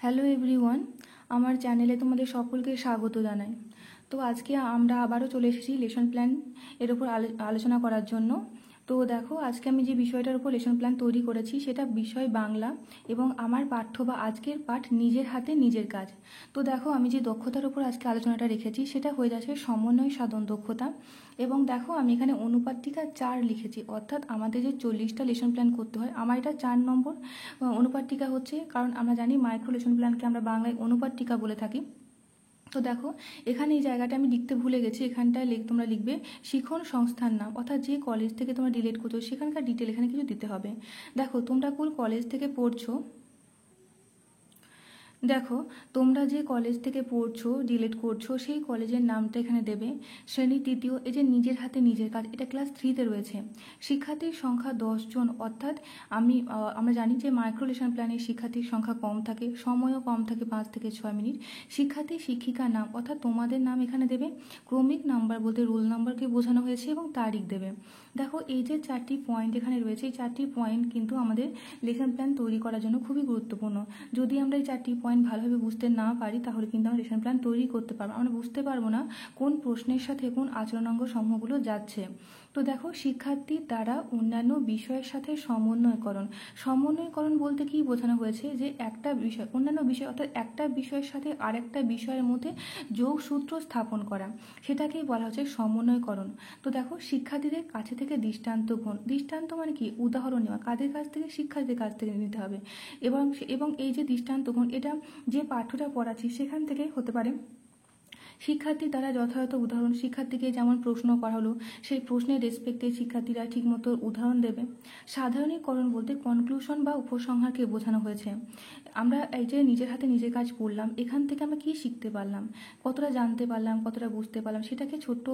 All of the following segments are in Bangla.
হ্যালো এভরিওয়ান, আমার চ্যানেলে তোমাদের সকলকে স্বাগত জানাই। তো আজকে আমরা আবারও চলে এসেছি লেসন প্ল্যান এর উপর আলোচনা করার জন্য। তো দেখো, আজকে আমি যে বিষয়টার উপর লেসন প্ল্যান তৈরি করেছি সেটা বিষয় বাংলা এবং আমার পাঠ্য বা আজকের পাঠ নিজের হাতে নিজের কাজ। তো দেখো, আমি যে দক্ষতার উপর আজকে আলোচনাটা রেখেছি সেটা হয়ে যাচ্ছে সমন্বয় সাধন দক্ষতা। এবং দেখো, আমি এখানে অনুপাতিকা 4 লিখেছি, অর্থাৎ আমাদের যে 40টা লেসন প্ল্যান করতে হয় আমার এটা 4 নম্বর অনুপাতিকা হচ্ছে, কারণ আমরা জানি মাইক্রো লেসন প্ল্যানকে আমরা বাংলায় অনুপাতিকা বলে থাকি। তো দেখো, এখানে এই জায়গাটা আমি লিখতে ভুলে গেছি, এখানটায় তোমরা লিখবে শিখন সংস্থার নাম, অর্থাৎ যে কলেজ থেকে তোমরা ডিলেট করছো সেখানকার ডিটেল এখানে কিছু দিতে হবে। দেখো, তোমরা কোন কলেজ থেকে পড়ছো, দেখো তোমরা যে কলেজ থেকে পড়ছো ডিলেট করছো সেই কলেজের নামটা এখানে দেবে। শ্রেণী তৃতীয়, এই যে নিজের হাতে নিজের কাজ, এটা ক্লাস 3-তে রয়েছে। শিক্ষার্থীর সংখ্যা 10 জন, অর্থাৎ আমরা জানি যে মাইক্রো লেসন প্ল্যানে শিক্ষার্থীর সংখ্যা কম থাকে, সময়ও কম থাকে, 5 থেকে 6 মিনিট। শিক্ষার্থী শিক্ষিকার নাম, অর্থাৎ তোমাদের নাম এখানে দেবে। ক্রমিক নাম্বার বলতে রোল নাম্বারকে বোঝানো হয়েছে এবং তারিখ দেবে। দেখো, এই যে 4টি পয়েন্ট এখানে রয়েছে, এই 4টি পয়েন্ট কিন্তু আমাদের লেসন প্ল্যান তৈরি করার জন্য খুবই গুরুত্বপূর্ণ। যদি আমরা এই 4টি পয়েন্ট ভালোভাবে বুঝতে না পারি তাহলে কিন্তু আমরা লেসন প্ল্যান তৈরি করতে পারবো, আমরা বুঝতে পারবো না কোন প্রশ্নের সাথে কোন আচরণাঙ্গ সমূহগুলো যাচ্ছে। তো দেখো, শিক্ষার্থীর দ্বারা অন্যান্য বিষয়ের সাথে সমন্বয়করণ বলতে কি বোঝানো হয়েছে, যে একটা বিষয় অন্যান্য বিষয় অর্থাৎ একটা বিষয়ের সাথে আরেকটা বিষয়ের মধ্যে যোগসূত্র স্থাপন করা, সেটাকেই বলা হচ্ছে সমন্বয়করণ। তো দেখো, শিক্ষার্থীদের কাছে থেকে দৃষ্টান্ত গ্রহণ, দৃষ্টান্ত মানে কি, উদাহরণ নেওয়া, কাদের কাছ থেকে, শিক্ষার্থীদের কাছ থেকে নিতে হবে। এবং এই যে দৃষ্টান্ত গ্রহণ, এটা যে পাঠ্যটা পড়াচ্ছি সেখান থেকে হতে পারে। শিক্ষার্থী দ্বারা যথাযথ উদাহরণ, শিক্ষার্থীকে যেমন প্রশ্ন করা হলো সেই প্রশ্নের রেসপেক্টে শিক্ষার্থীরা ঠিকমতো উদাহরণ দেবে। সাধারণীকরণ বলতে কনক্লুশন বা উপসংহারকে বোঝানো হয়েছে। আমরা এই যে নিজের হাতে নিজের কাজ পড়লাম, এখান থেকে আমরা কি শিখতে পারলাম, কতটা জানতে পারলাম, কতটা বুঝতে পারলাম, সেটাকে ছোট্ট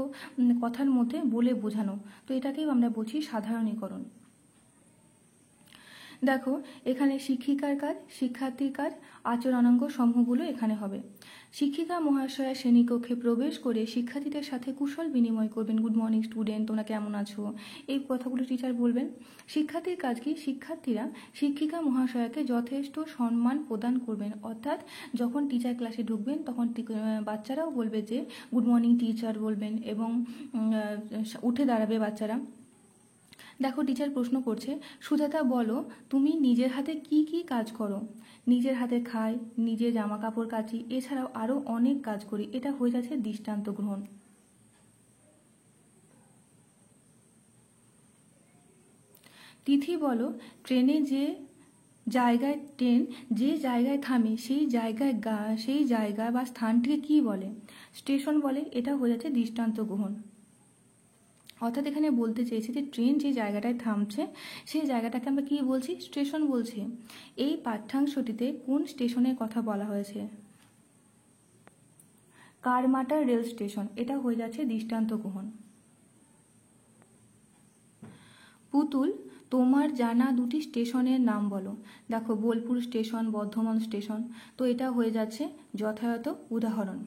কথার মধ্যে বলে বোঝানো। তো এটাকেই আমরা বলছি সাধারণীকরণ। দেখো, এখানে শিক্ষিকার কাজ, শিক্ষার্থীর কাজ, আচরণাঙ্গ সমূহগুলো এখানে হবে। শিক্ষিকা মহাশয়া শ্রেণীকক্ষে প্রবেশ করে শিক্ষার্থীদের সাথে কুশল বিনিময় করবেন। গুড মর্নিং স্টুডেন্ট, তোমরা কেমন আছো, এই কথাগুলো টিচার বলবেন। শিক্ষার্থীর কাজ কি, শিক্ষার্থীরা শিক্ষিকা মহাশয়াকে যথেষ্ট সম্মান প্রদান করবেন, অর্থাৎ যখন টিচার ক্লাসে ঢুকবেন তখন বাচ্চারাও বলবে যে গুড মর্নিং টিচার বলবেন এবং উঠে দাঁড়াবে বাচ্চারা। দেখো, টিচার প্রশ্ন করছে, সুজাতা বলো তুমি নিজের হাতে কি কি কাজ করো। নিজের হাতে খাই, নিজে জামা কাপড় কাচি, এছাড়াও আরও অনেক কাজ করি। এটা হয়ে যাচ্ছে দৃষ্টান্ত গ্রহণ। তিথি বলো ট্রেন যে জায়গায় থামে সেই জায়গা বা স্থানটিকে কি বলে। স্টেশন বলে, এটা হয়ে যাচ্ছে দৃষ্টান্ত গ্রহণ। অর্থাৎ এখানে বলতে চেয়েছি যে ট্রেন যে জায়গাটায় থামছে সেই জায়গাটাকে আমরা কি বলছি, স্টেশন বলছি। এই পাঠ্যাংশটিতে কোন স্টেশনের কথা বলা হয়েছে। কারমাটা রেল স্টেশন, এটা হয়ে যাচ্ছে দৃষ্টান্ত গ্রহণ। পুতুল তোমার জানা 2টি স্টেশনের নাম বলো। দেখো, বোলপুর স্টেশন, বর্ধমান স্টেশন, তো এটা হয়ে যাচ্ছে যথাযথ উদাহরণ।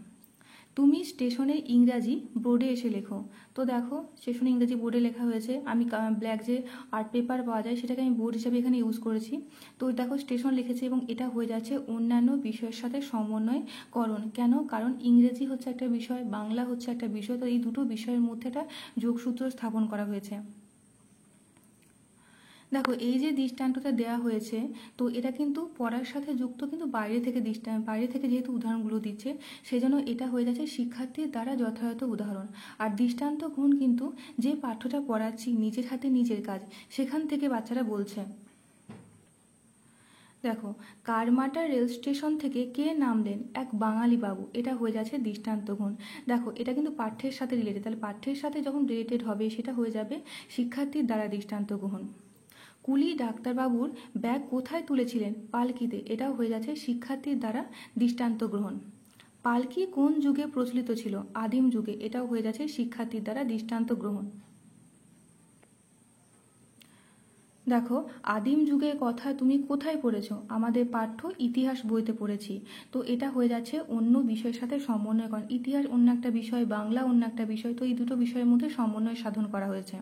তুমি স্টেশনের ইংরাজি বোর্ডে এসে লেখো। তো দেখো, স্টেশনে ইংরাজি বোর্ডে লেখা হয়েছে, আমি ব্ল্যাক যে আর্ট পেপার পাওয়া যায় সেটাকে আমি বোর্ড হিসাবে এখানে ইউজ করেছি। তো দেখো, স্টেশন লিখেছি এবং এটা হয়ে যাচ্ছে অন্যান্য বিষয়ের সাথে সমন্বয়করণ। কেন, কারণ ইংরেজি হচ্ছে একটা বিষয়, বাংলা হচ্ছে একটা বিষয়, তো এই দুটো বিষয়ের মধ্যে একটা যোগসূত্র স্থাপন করা হয়েছে। দেখো, এই যে দৃষ্টান্তটা দেওয়া হয়েছে, তো এটা কিন্তু পড়ার সাথে যুক্ত, কিন্তু বাইরে থেকে যেহেতু উদাহরণগুলো দিচ্ছে সেজন্য এটা হয়ে যাচ্ছে শিক্ষার্থীর দ্বারা যথাযথ উদাহরণ। আর দৃষ্টান্ত গ্রহণ কিন্তু যে পাঠ্যটা পড়াচ্ছি নিজের হাতে নিজের কাজ, সেখান থেকে বাচ্চারা বলছে। দেখো, কারমাটা রেল স্টেশন থেকে কে নামলেন, এক বাঙালি বাবু, এটা হয়ে যাচ্ছে দৃষ্টান্ত গ্রহণ। দেখো, এটা কিন্তু পাঠ্যের সাথে রিলেটেড, তাহলে পাঠ্যের সাথে যখন রিলেটেড হবে সেটা হয়ে যাবে শিক্ষার্থীর দ্বারা দৃষ্টান্ত গ্রহণ। কুলি ডাক্তারবাবুর ব্যাগ কোথায় তুলেছিলেন, পালকিতে, এটাও হয়ে যাচ্ছে শিক্ষার্থীর দ্বারা দৃষ্টান্ত গ্রহণ। পালকি কোন যুগে প্রচলিত ছিল, আদিম যুগে, এটাও হয়ে যাচ্ছে শিক্ষার্থীর দ্বারা দৃষ্টান্ত গ্রহণ। দেখো, আদিম যুগের কথা তুমি কোথায় পড়েছো? আমাদের পাঠ্য ইতিহাস বইতে পড়েছি। তো এটা হয়ে যাচ্ছে অন্য বিষয়ের সাথে সমন্বয় করা। ইতিহাস অন্য একটা বিষয়, বাংলা অন্য একটা বিষয়, তো এই দুটো বিষয়ের মধ্যে সমন্বয় সাধন করা হয়েছে।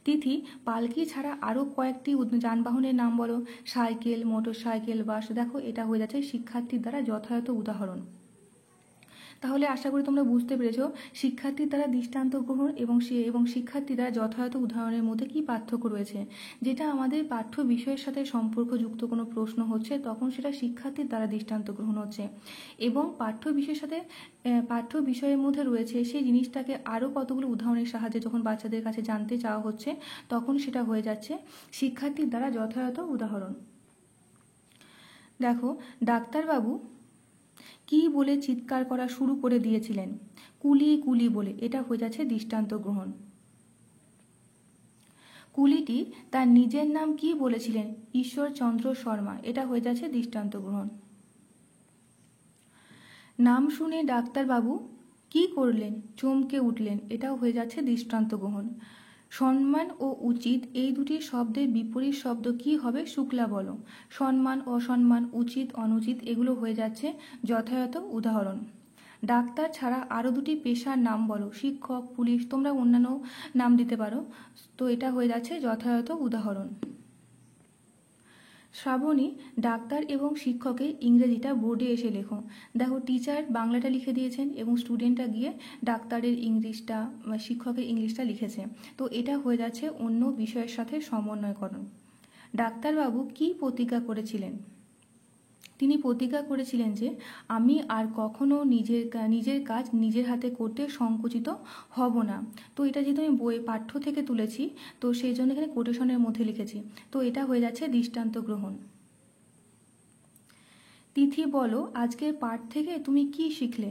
তিথি, পালকি ছাড়া আরও কয়েকটি যানবাহনের নাম বলো। সাইকেল, মোটর সাইকেল, বাস। দেখো, এটা হয়ে যাচ্ছে শিক্ষার্থীর দ্বারা যথাযথ উদাহরণ। তাহলে আশা করি তোমরা বুঝতে পেরেছো শিক্ষার্থীর দ্বারা দৃষ্টান্ত গ্রহণ এবং শিক্ষার্থী দ্বারা যথাযথ উদাহরণের মধ্যে কি পার্থক্য রয়েছে। যেটা আমাদের পাঠ্য বিষয়ের সাথে সম্পর্কযুক্ত কোনো প্রশ্ন হচ্ছে, তখন সেটা শিক্ষার্থীর দ্বারা দৃষ্টান্ত গ্রহণ হচ্ছে, এবং পাঠ্য বিষয়ের সাথে পাঠ্য বিষয়ের মধ্যে রয়েছে সেই জিনিসটাকে আরও কতগুলো উদাহরণের সাহায্যে যখন বাচ্চাদের কাছে জানতে চাওয়া হচ্ছে, তখন সেটা হয়ে যাচ্ছে শিক্ষার্থীর দ্বারা যথাযথ উদাহরণ। দেখো, ডাক্তারবাবু কি বলে চিৎকার করা শুরু করে দিয়েছিলেন? কুলি কুলি বলে। এটা হয়ে যাচ্ছে দৃষ্টান্ত গ্রহণ। কুলিটি তার নিজের নাম কি বলেছিলেন? ঈশ্বরচন্দ্র শর্মা। এটা হয়ে যাচ্ছে দৃষ্টান্ত গ্রহণ। নাম শুনে ডাক্তারবাবু কি করলেন? চমকে উঠলেন। এটাও হয়ে যাচ্ছে দৃষ্টান্ত গ্রহণ। সম্মান ও উচিত এই দুটি শব্দের বিপরীত শব্দ কি হবে? শুক্লা বলো। সম্মান, অসম্মান, উচিত, অনুচিত, এগুলো হয়ে যাচ্ছে যথাযথ উদাহরণ। ডাক্তার ছাড়া আরও দুটি পেশার নাম বলো। শিক্ষক, পুলিশ, তোমরা অন্যান্য নাম দিতে পারো। তো এটা হয়ে যাচ্ছে যথাযথ উদাহরণ। শ্রাবণী, ডাক্তার এবং শিক্ষকের ইংরেজিটা বোর্ডে এসে লেখো। দেখো, টিচার বাংলাটা লিখে দিয়েছেন এবং স্টুডেন্টরা গিয়ে ডাক্তারের ইংলিশটা শিক্ষকের ইংলিশটা লিখেছে। তো এটা হয়ে যাচ্ছে অন্য বিষয়ের সাথে সমন্বয়করণ। ডাক্তারবাবু কি প্রতিজ্ঞা করেছিলেন? তিনি প্রতিজ্ঞা করেছিলেন যে আমি আর কখনো নিজের কাজ নিজের হাতে করতে সংকুচিত হব না। তো এটা যেহেতু আমি পাঠ্য থেকে তুলেছি, তো সেই জন্য এখানে কোটেশনের মধ্যে লিখেছি। তো এটা হয়ে যাচ্ছে দৃষ্টান্ত গ্রহণ। তিথি, বলো আজকের পাঠ থেকে তুমি কি শিখলে?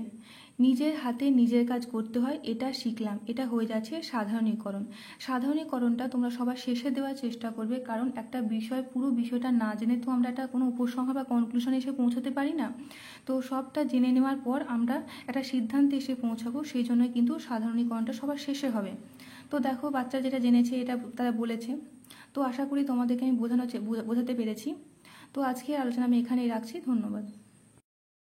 নিজের হাতে নিজের কাজ করতে হয়, এটা শিখলাম। এটা হয়ে যাচ্ছে সাধারণীকরণ। সাধারণীকরণটা তোমরা সবার শেষে দেওয়ার চেষ্টা করবে, কারণ একটা বিষয় পুরো বিষয়টা না জেনে তো আমরা একটা কোনো উপসংহার বা কনক্লুশনে এসে পৌঁছাতে পারি না। তো সবটা জেনে নেওয়ার পর আমরা একটা সিদ্ধান্তে এসে পৌঁছাবো, সেই জন্যই কিন্তু সাধারণীকরণটা সবার শেষে হবে। তো দেখো, বাচ্চা যেটা জেনেছে এটা তারা বলেছে। তো আশা করি তোমাদেরকে আমি বোঝাতে পেরেছি। তো আজকের আলোচনা আমি এখানেই রাখছি। ধন্যবাদ।